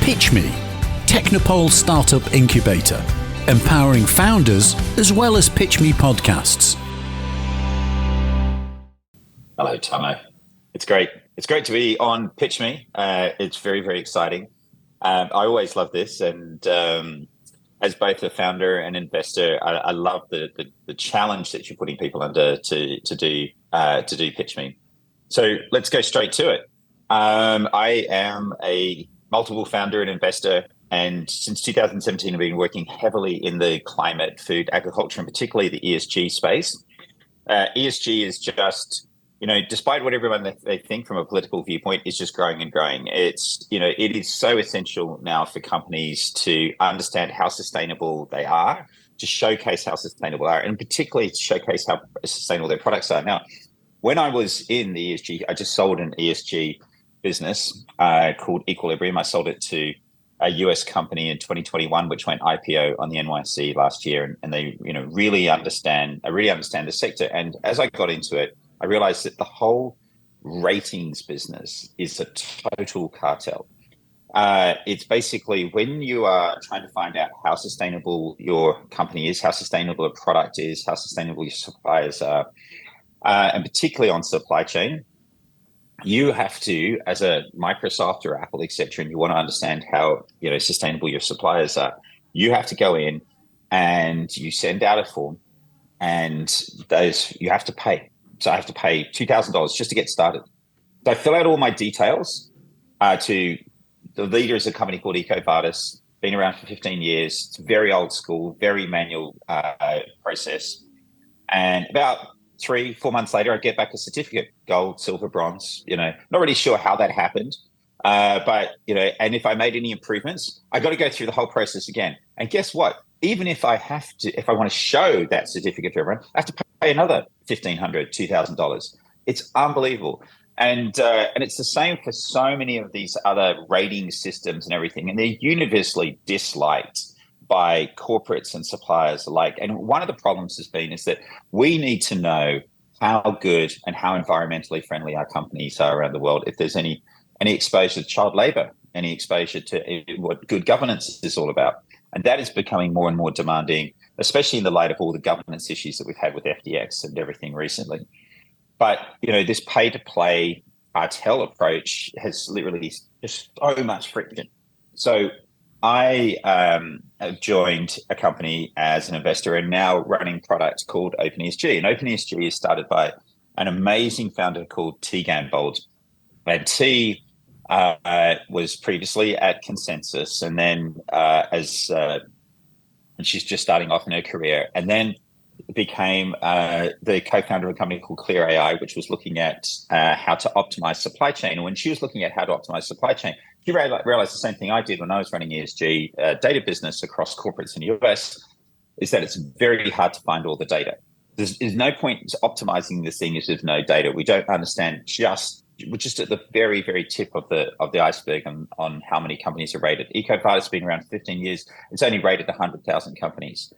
PitchME, Technopole Startup Incubator, empowering founders as well as PitchME podcasts. Hello, Tomo. It's great. It's great to be on PitchME. It's very, very exciting. I always love this, and as both a founder and investor, I love the challenge that you're putting people under to do PitchME. So let's go straight to it. I am a multiple founder and investor, and since 2017, I've been working heavily in the climate, food, agriculture, and particularly the ESG space. ESG is just, despite what everyone they think from a political viewpoint, is just growing and growing. It is so essential now for companies to understand how sustainable they are, to showcase how sustainable they are, and particularly to showcase how sustainable their products are. Now, when I was in the ESG, I just sold an ESG business called Equilibrium. I sold it to a US company in 2021, which went IPO on the NYSE last year, and they really understand the sector. And as I got into it, I realized that the whole ratings business is a total cartel. It's basically when you are trying to find out how sustainable your company is, how sustainable a product is, how sustainable your suppliers are, and particularly on supply chain, you have to, as a Microsoft or Apple, etc., and you want to understand how sustainable your suppliers are, you have to go in and you send out a form, and you have to pay. So I have to pay $2,000 just to get started. So I fill out all my details to the leader is a company called EcoVadis, been around for 15 years. It's very old school, very manual process. And about 3-4 months later, I get back a certificate, gold, silver, bronze, not really sure how that happened. But and if I made any improvements, I got to go through the whole process again. And guess what? Even if I want to show that certificate to everyone, I have to pay another $1,500, $2,000. It's unbelievable. And it's the same for so many of these other rating systems and everything. And they're universally disliked by corporates and suppliers alike. And one of the problems is that we need to know how good and how environmentally friendly our companies are around the world. If there's any exposure to child labor, any exposure to what good governance is all about. And that is becoming more and more demanding, especially in the light of all the governance issues that we've had with FDX and everything recently. But, this pay-to-play cartel approach has literally just so much friction. So I have joined a company as an investor and now running product called OpenESG. And OpenESG is started by an amazing founder called Tee Ganbold. And Tee was previously at Consensus, and then and she's just starting off in her career, and then became the co-founder of a company called Clear AI, which was looking at how to optimize supply chain. And when she was looking at how to optimize supply chain, she realized the same thing I did when I was running ESG data business across corporates in the US, is that it's very hard to find all the data. There's no point optimizing this thing if there's no data. We don't understand we're just at the very, very tip of the iceberg on how many companies are rated. EcoVadis has been around 15 years. It's only rated 100,000 companies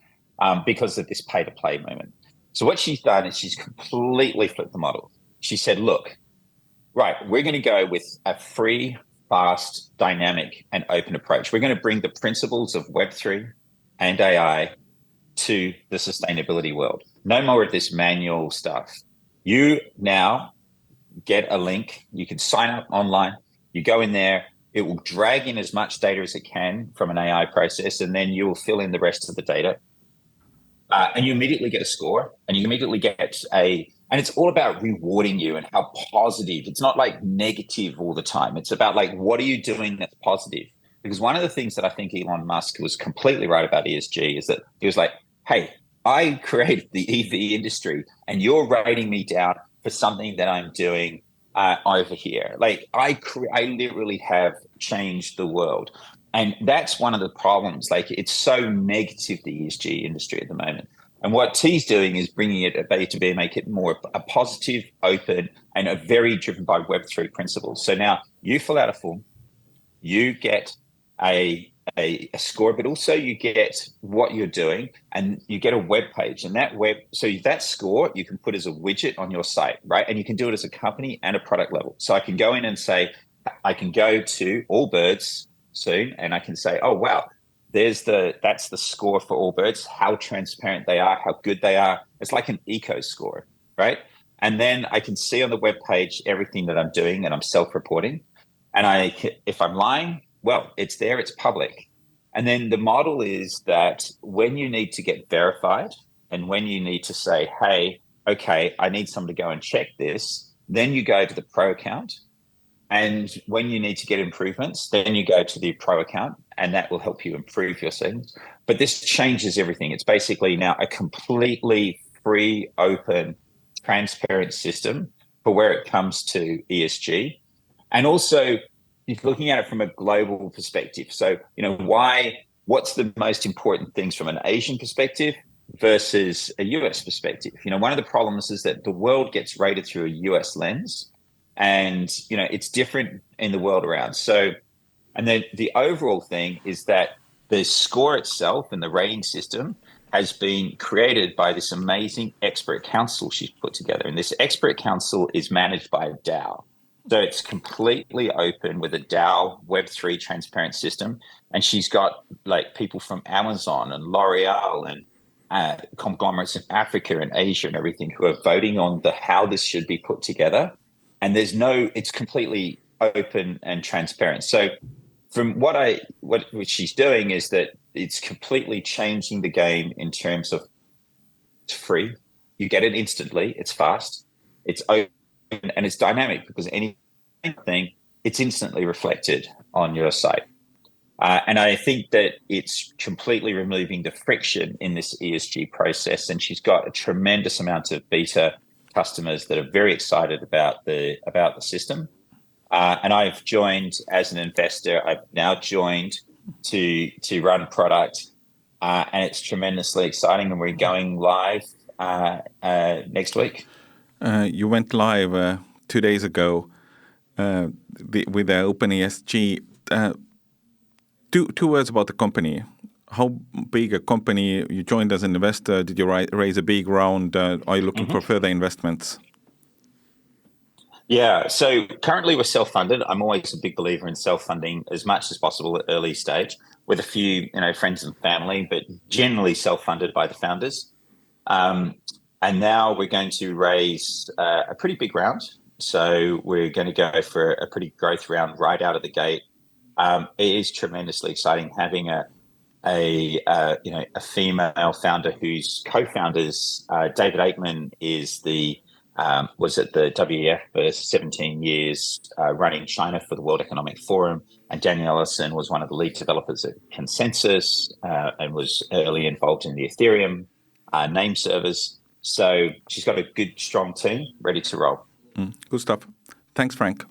because of this pay-to-play moment. So what she's done is she's completely flipped the model. She said, look, right, we're going to go with a free, fast, dynamic, and open approach. We're going to bring the principles of Web3 and AI to the sustainability world. No more of this manual stuff. You now get a link. You can sign up online. You go in there. It will drag in as much data as it can from an AI process, and then you will fill in the rest of the data. And you immediately get a score, and you immediately get and it's all about rewarding you and how positive. It's not like negative all the time. It's about like, what are you doing that's positive? Because one of the things that I think Elon Musk was completely right about ESG is that he was like, hey, I created the EV industry and you're rating me down for something that I'm doing over here. Like I literally have changed the world. And that's one of the problems. Like it's so negative, the ESG industry at the moment. And what Tee's doing is bringing it at B2B, make it more a positive, open, and a very driven by Web3 principles. So now you fill out a form, you get a score, but also you get what you're doing, and you get a web page. And that score you can put as a widget on your site, right? And you can do it as a company and a product level. So I can go in and say, I can go to Allbirds soon, and I can say, oh wow, that's the score for Allbirds, how transparent they are, how good they are. It's like an eco score, right? And then I can see on the web page everything that I'm doing, and I'm self-reporting. And if I'm lying, well, it's there, it's public. And then the model is that when you need to get verified and when you need to say, hey, okay, I need someone to go and check this, then you go to the pro account. And when you need to get improvements, then you go to the pro account, and that will help you improve your settings. But this changes everything. It's basically now a completely free, open, transparent system for where it comes to ESG. And also, you're looking at it from a global perspective. So, what's the most important things from an Asian perspective versus a US perspective? One of the problems is that the world gets rated through a US lens, and it's different in the world around. So, and then the overall thing is that the score itself and the rating system has been created by this amazing expert council she's put together. And this expert council is managed by a DAO. So it's completely open with a DAO Web3 transparent system. And she's got like people from Amazon and L'Oreal and conglomerates in Africa and Asia and everything who are voting on how this should be put together. And it's completely open and transparent. So from what she's doing is that it's completely changing the game in terms of it's free. You get it instantly. It's fast. It's open and it's dynamic because anything, it's instantly reflected on your site. And I think that it's completely removing the friction in this ESG process. And she's got a tremendous amount of beta customers that are very excited about the system. And I've joined as an investor. I've now joined to run product, and it's tremendously exciting. And we're going live next week. You went live 2 days ago with the OpenESG. Two words about the company. How big a company? You joined as an investor. Did you raise a big round? Are you looking for further investments? Yeah, so currently we're self-funded. I'm always a big believer in self-funding as much as possible at early stage with a few, friends and family, but generally self-funded by the founders. And now we're going to raise a pretty big round. So we're going to go for a pretty growth round right out of the gate. It is tremendously exciting having a female founder whose co-founders, David Aikman was at the WEF for 17 years, running China for the World Economic Forum. And Daniel Ellison was one of the lead developers at Consensus and was early involved in the Ethereum name servers. So she's got a good, strong team ready to roll. Good stuff. Thanks, Frank.